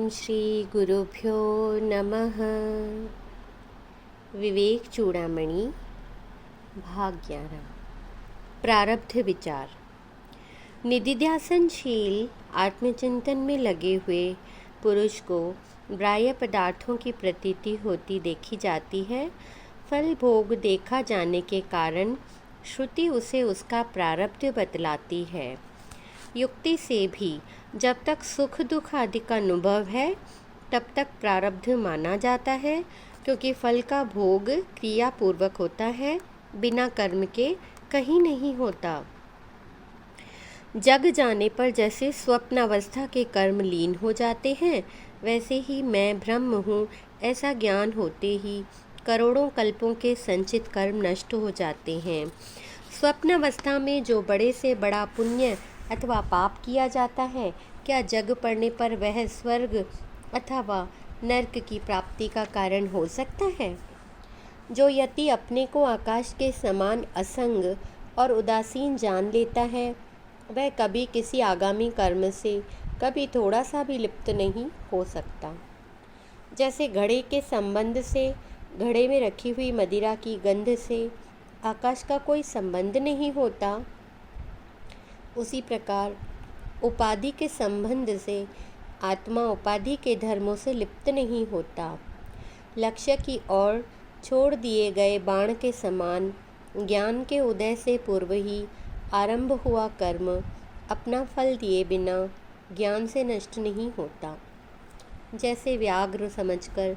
ओम श्री गुरुभ्यो नमः। विवेक चूड़ामणि भाग 11। प्रारब्ध विचार। निदिध्यासनशील आत्मचिंतन में लगे हुए पुरुष को बाह्य पदार्थों की प्रतीति होती देखी जाती है। फल भोग देखा जाने के कारण श्रुति उसे उसका प्रारब्ध बतलाती है। युक्ति से भी जब तक सुख दुख आदि का अनुभव है तब तक प्रारब्ध माना जाता है, क्योंकि फल का भोग क्रिया पूर्वक होता है, बिना कर्म के कहीं नहीं होता। जग जाने पर जैसे स्वप्नावस्था के कर्म लीन हो जाते हैं, वैसे ही मैं ब्रह्म हूँ ऐसा ज्ञान होते ही करोड़ों कल्पों के संचित कर्म नष्ट हो जाते हैं। स्वप्नावस्था में जो बड़े से बड़ा पुण्य अथवा पाप किया जाता है, क्या जग पड़ने पर वह स्वर्ग अथवा नरक की प्राप्ति का कारण हो सकता है? जो यति अपने को आकाश के समान असंग और उदासीन जान लेता है, वह कभी किसी आगामी कर्म से कभी थोड़ा सा भी लिप्त नहीं हो सकता। जैसे घड़े के संबंध से घड़े में रखी हुई मदिरा की गंध से आकाश का कोई संबंध नहीं होता, उसी प्रकार उपाधि के संबंध से आत्मा उपाधि के धर्मों से लिप्त नहीं होता। लक्ष्य की ओर छोड़ दिए गए बाण के समान ज्ञान के उदय से पूर्व ही आरंभ हुआ कर्म अपना फल दिए बिना ज्ञान से नष्ट नहीं होता। जैसे व्याघ्र समझकर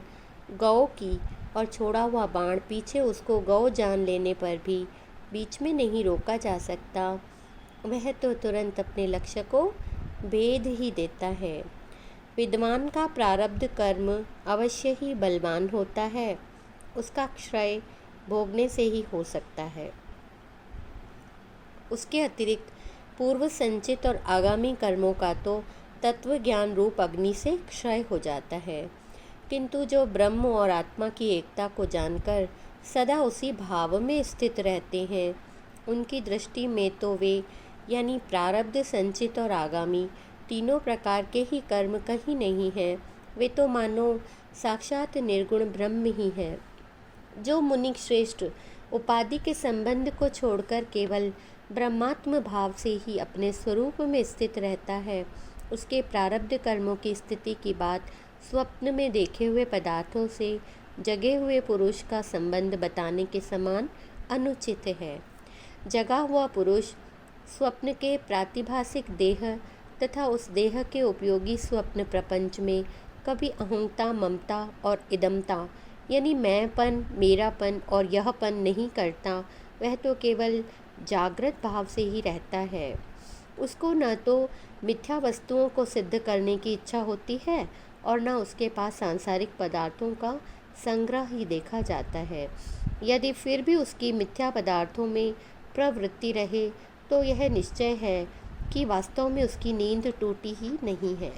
गौ की और छोड़ा हुआ बाण पीछे उसको गौ जान लेने पर भी बीच में नहीं रोका जा सकता, वह तो तुरंत अपने लक्ष्य को भेद ही देता है। विद्वान का प्रारब्ध कर्म अवश्य ही बलवान होता है, उसका क्षय भोगने से ही हो सकता है। उसके अतिरिक्त पूर्व संचित और आगामी कर्मों का तो तत्व ज्ञान रूप अग्नि से क्षय हो जाता है, किंतु जो ब्रह्म और आत्मा की एकता को जानकर सदा उसी भाव में स्थित रहते हैं, उनकी दृष्टि में तो वे यानी प्रारब्ध, संचित और आगामी तीनों प्रकार के ही कर्म कहीं नहीं हैं। वे तो मानो साक्षात निर्गुण ब्रह्म ही हैं। जो मुनि श्रेष्ठ उपाधि के संबंध को छोड़कर केवल ब्रह्मात्म भाव से ही अपने स्वरूप में स्थित रहता है, उसके प्रारब्ध कर्मों की स्थिति की बात स्वप्न में देखे हुए पदार्थों से जगे हुए पुरुष का संबंध बताने के समान अनुचित है। जगा हुआ पुरुष स्वप्न के प्रातिभासिक देह तथा उस देह के उपयोगी स्वप्न प्रपंच में कभी अहंता, ममता और इदमता यानी मैंपन, मेरापन और यहपन नहीं करता। वह तो केवल जागृत भाव से ही रहता है। उसको न तो मिथ्या वस्तुओं को सिद्ध करने की इच्छा होती है और न उसके पास सांसारिक पदार्थों का संग्रह ही देखा जाता है। यदि फिर भी उसकी मिथ्या पदार्थों में प्रवृत्ति रहे तो यह निश्चय है कि वास्तव में उसकी नींद टूटी ही नहीं है।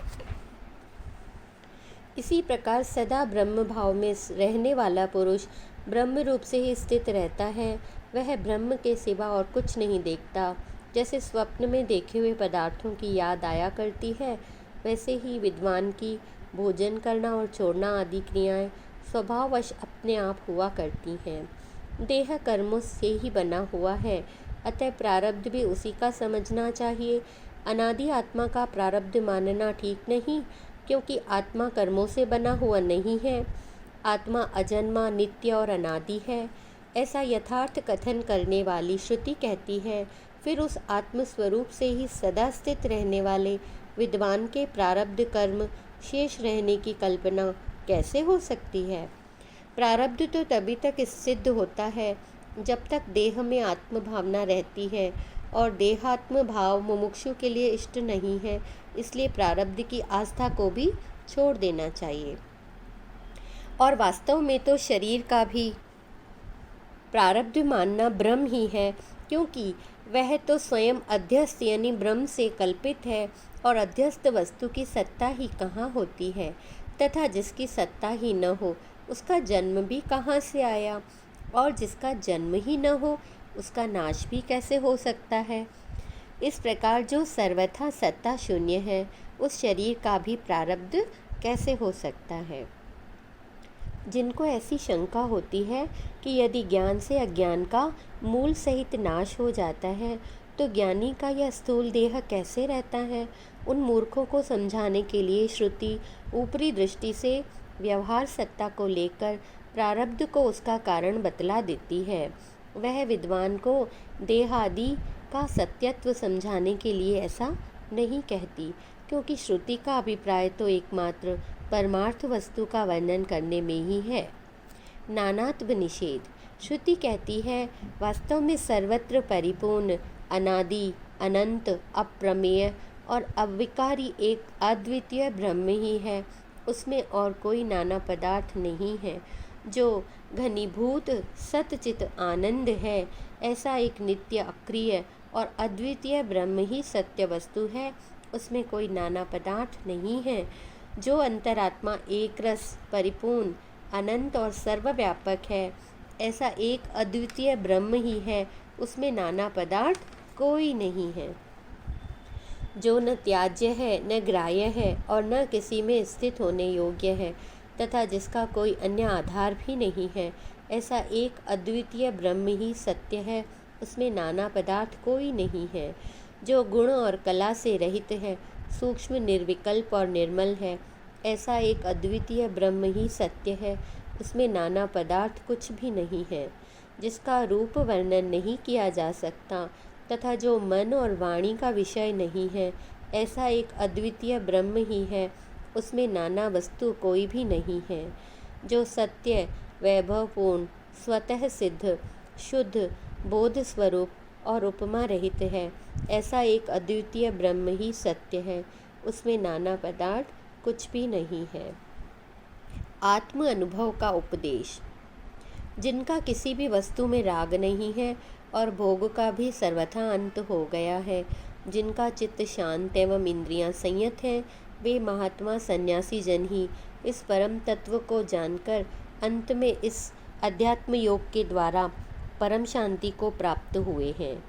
इसी प्रकार सदा ब्रह्म भाव में रहने वाला पुरुष ब्रह्म रूप से ही स्थित रहता है। वह ब्रह्म के सिवा और कुछ नहीं देखता। जैसे स्वप्न में देखे हुए पदार्थों की याद आया करती है, वैसे ही विद्वान की भोजन करना और छोड़ना आदि क्रियाएं स्वभाववश अपने आप हुआ करती हैं। देह कर्मों से ही बना हुआ है, अतः प्रारब्ध भी उसी का समझना चाहिए। अनादि आत्मा का प्रारब्ध मानना ठीक नहीं, क्योंकि आत्मा कर्मों से बना हुआ नहीं है। आत्मा अजन्मा, नित्य और अनादि है, ऐसा यथार्थ कथन करने वाली श्रुति कहती है। फिर उस आत्मस्वरूप से ही सदा स्थित रहने वाले विद्वान के प्रारब्ध कर्म शेष रहने की कल्पना कैसे हो सकती है? प्रारब्ध तो तभी तक सिद्ध होता है जब तक देह में आत्मभावना रहती है, और देहात्म भाव मुमुक्षु के लिए इष्ट नहीं है। इसलिए प्रारब्ध की आस्था को भी छोड़ देना चाहिए। और वास्तव में तो शरीर का भी प्रारब्ध मानना भ्रम ही है, क्योंकि वह तो स्वयं अध्यस्त यानी ब्रह्म से कल्पित है, और अध्यस्त वस्तु की सत्ता ही कहाँ होती है, तथा जिसकी सत्ता ही न हो उसका जन्म भी कहाँ से आया, और जिसका जन्म ही न हो उसका नाश भी कैसे हो सकता है। इस प्रकार जो सर्वथा सत्ता शून्य है, उस शरीर का भी प्रारब्ध कैसे हो सकता है। जिनको ऐसी शंका होती है कि यदि ज्ञान से अज्ञान का मूल सहित नाश हो जाता है तो ज्ञानी का यह स्थूल देह कैसे रहता है, उन मूर्खों को समझाने के लिए श्रुति ऊपरी दृष्टि से व्यवहार सत्ता को लेकर प्रारब्ध को उसका कारण बतला देती है। वह विद्वान को देह आदि का सत्यत्व समझाने के लिए ऐसा नहीं कहती, क्योंकि श्रुति का अभिप्राय तो एकमात्र परमार्थ वस्तु का वर्णन करने में ही है। नानात्व निषेध। श्रुति कहती है वास्तव में सर्वत्र परिपूर्ण, अनादि, अनंत, अप्रमेय और अविकारी एक अद्वितीय ब्रह्म ही है। उसमें और कोई नाना पदार्थ नहीं है। जो घनीभूत सतचित आनंद है, ऐसा एक नित्य अक्रिय और अद्वितीय ब्रह्म ही सत्य वस्तु है। उसमें कोई नाना पदार्थ नहीं है। जो अंतरात्मा एक रस, परिपूर्ण, अनंत और सर्वव्यापक है, ऐसा एक अद्वितीय ब्रह्म ही है। उसमें नाना पदार्थ कोई नहीं है। जो न त्याज्य है, न ग्राह्य है और न किसी में स्थित होने योग्य है, तथा जिसका कोई अन्य आधार भी नहीं है, ऐसा एक अद्वितीय ब्रह्म ही सत्य है। उसमें नाना पदार्थ कोई नहीं है। जो गुण और कला से रहित है, सूक्ष्म, निर्विकल्प और निर्मल है, ऐसा एक अद्वितीय ब्रह्म ही सत्य है। उसमें नाना पदार्थ कुछ भी नहीं है। जिसका रूप वर्णन नहीं किया जा सकता तथा जो मन और वाणी का विषय नहीं है, ऐसा एक अद्वितीय ब्रह्म ही है। उसमें नाना वस्तु कोई भी नहीं है। जो सत्य, वैभवपूर्ण, स्वतः सिद्ध, शुद्ध, बोध स्वरूप और उपमा रहित है, ऐसा एक अद्वितीय ब्रह्म ही सत्य है। उसमें नाना पदार्थ कुछ भी नहीं है। आत्म अनुभव का उपदेश। जिनका किसी भी वस्तु में राग नहीं है और भोग का भी सर्वथा अंत हो गया है, जिनका चित्त शांत एवं इंद्रियां संयत हैं, वे महात्मा सन्यासी जन ही इस परम तत्व को जानकर अंत में इस अध्यात्म योग के द्वारा परम शांति को प्राप्त हुए हैं।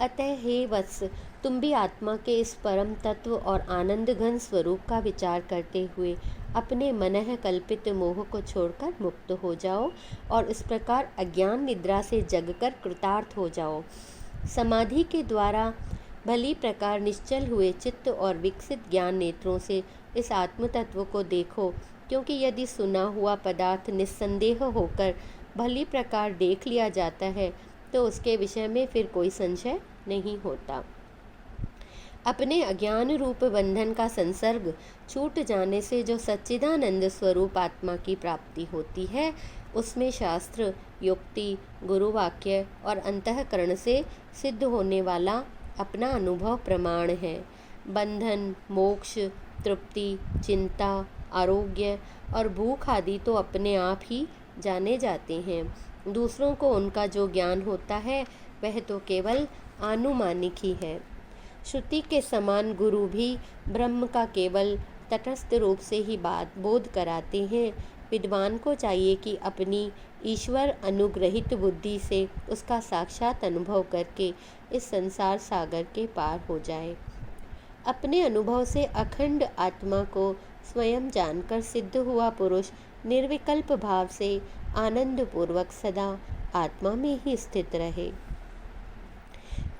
अतः हे वत्स, तुम भी आत्मा के इस परम तत्व और आनंद घन स्वरूप का विचार करते हुए अपने मनः कल्पित मोह को छोड़कर मुक्त हो जाओ और इस प्रकार अज्ञान निद्रा से जगकर कृतार्थ हो जाओ। समाधि के द्वारा भली प्रकार निश्चल हुए चित्त और विकसित ज्ञान नेत्रों से इस आत्म तत्व को देखो, क्योंकि यदि सुना हुआ पदार्थ निस्संदेह होकर भली प्रकार देख लिया जाता है तो उसके विषय में फिर कोई संशय नहीं होता। अपने अज्ञान रूप बंधन का संसर्ग छूट जाने से जो सच्चिदानंद स्वरूप आत्मा की प्राप्ति होती है, उसमें शास्त्र, युक्ति, गुरुवाक्य और अंतःकरण से सिद्ध होने वाला अपना अनुभव प्रमाण है। बंधन, मोक्ष, तृप्ति, चिंता, आरोग्य और भूख आदि तो अपने आप ही जाने जाते हैं। दूसरों को उनका जो ज्ञान होता है वह तो केवल आनुमानिक ही है। श्रुति के समान गुरु भी ब्रह्म का केवल तटस्थ रूप से ही बात बोध कराते हैं। विद्वान को चाहिए कि अपनी ईश्वर अनुग्रहित बुद्धि से उसका साक्षात अनुभव करके इस संसार सागर के पार हो जाए। अपने अनुभव से अखंड आत्मा को स्वयं जानकर सिद्ध हुआ पुरुष निर्विकल्प भाव से आनंद पूर्वक सदा आत्मा में ही स्थित रहे।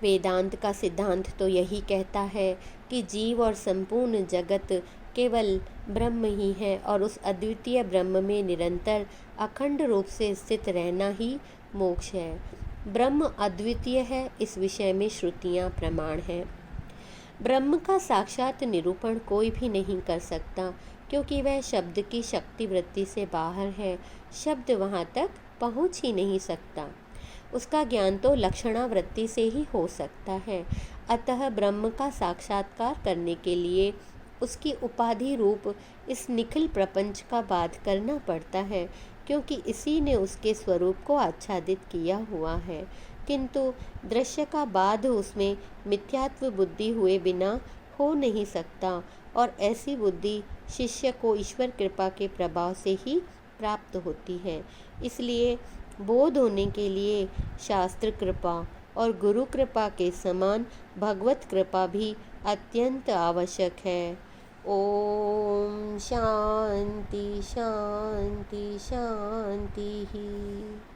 वेदांत का सिद्धांत तो यही कहता है कि जीव और संपूर्ण जगत केवल ब्रह्म ही है और उस अद्वितीय ब्रह्म में निरंतर अखंड रूप से स्थित रहना ही मोक्ष है। ब्रह्म अद्वितीय है, इस विषय में श्रुतियाँ प्रमाण हैं। ब्रह्म का साक्षात निरूपण कोई भी नहीं कर सकता, क्योंकि वह शब्द की शक्ति वृत्ति से बाहर है। शब्द वहाँ तक पहुँच ही नहीं सकता। उसका ज्ञान तो लक्षणावृत्ति से ही हो सकता है। अतः ब्रह्म का साक्षात्कार करने के लिए उसकी उपाधि रूप इस निखिल प्रपंच का बाध करना पड़ता है, क्योंकि इसी ने उसके स्वरूप को आच्छादित किया हुआ है। किंतु दृश्य का बाध उसमें मिथ्यात्व बुद्धि हुए बिना हो नहीं सकता, और ऐसी बुद्धि शिष्य को ईश्वर कृपा के प्रभाव से ही प्राप्त होती है। इसलिए बोध होने के लिए शास्त्र कृपा और गुरु कृपा के समान भगवत कृपा भी अत्यंत आवश्यक है। ओम शांति शांति शांति ही।